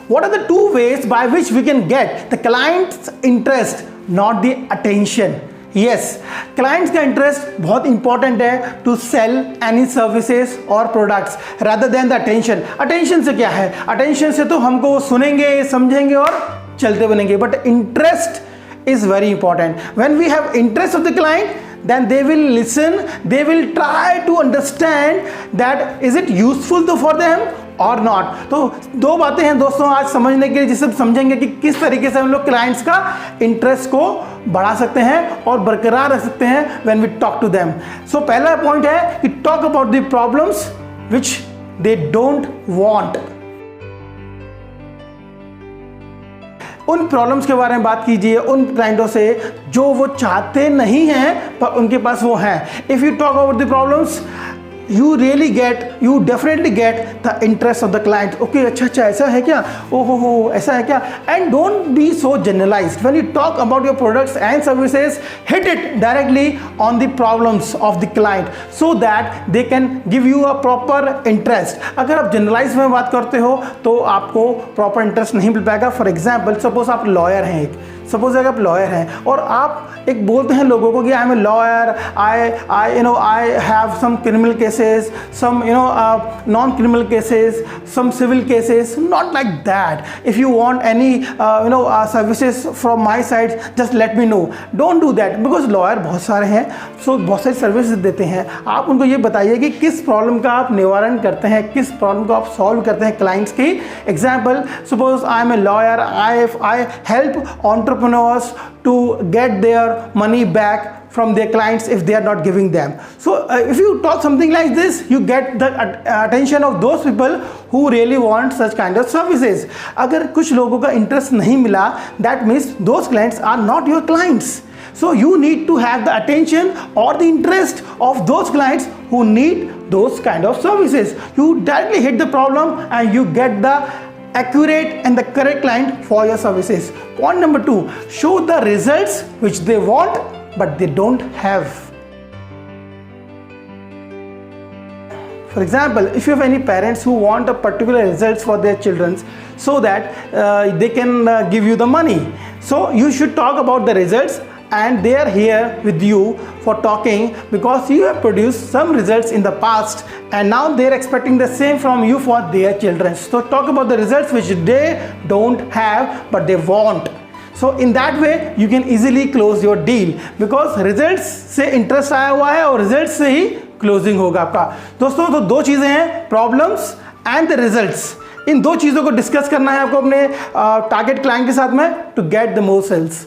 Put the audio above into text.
What are the two ways by which we can get the client's interest, not the attention? Yes, clients का interest बहुत important है to cell any services और products rather than the attention. Attention से क्या है? Attention से तो हमको वो सुनेंगे, समझेंगे और चलते बनेंगे, but interest is very important. When we have interest of the client, then they will listen, they will try to understand that is it useful to for them or not. तो दो बातें हैं दोस्तों आज समझने के लिए, जिससे समझेंगे कि किस तरीके से हम लोग क्लाइंट्स का इंटरेस्ट को बढ़ा सकते हैं और बरकरार रख सकते हैं when we talk to them. So पहला पॉइंट है कि talk about the problems which they don't want. उन प्रॉब्लम्स के बारे में बात कीजिए उन क्लाइंटों से जो वो चाहते नहीं हैं पर उनके पास वो हैं. If you talk about the problems you definitely get the interest of the client. Okay, अच्छा ऐसा है क्या, हो ऐसा है क्या. And don't be so generalized when you talk about your products and services. Hit it directly on the problems of the client so that they can give you a proper interest. अगर आप generalize में बात करते हो तो आपको proper interest नहीं मिल पाएगा. For example, suppose आप lawyer हैं, सपोज अगर आप लॉयर हैं और आप एक बोलते हैं लोगों को कि I am a lawyer, I have some criminal cases, some non criminal cases, some civil cases. Not like that. If you want any services from my side just let me know. Don't do that because lawyer बहुत सारे हैं, सो बहुत सारी services देते हैं. आप उनको ये बताइए कि किस प्रॉब्लम का आप निवारण करते हैं, किस प्रॉब्लम को आप सॉल्व करते हैं क्लाइंट्स की. Example, suppose I am a lawyer, I help entrepreneurs to get their money back from their clients if they are not giving them. So if you talk something like this, you get the attention of those people who really want such kind of services. अगर कुछ लोगों का interest नहीं मिला, that means those clients are not your clients. So you need to have the attention or the interest of those clients who need those kind of services. You directly hit the problem and you get the accurate and the correct client for your services. Point number 2, show the results which they want but they don't have. For example, if you have any parents who want a particular results for their children so that they can give you the money, so you should talk about the results, and they are here with you for talking because you have produced some results in the past and now they are expecting the same from you for their children. So talk about the results which they don't have but they want. So in that way you can easily close your deal because results से interest आया हुआ है और results से ही closing होगा आपका. दोस्तों तो दो चीज़ें हैं, problems and the results. इन दो चीज़ों को डिस्कस करना है आपको अपने टारगेट क्लाइंट के साथ में to get the more sales.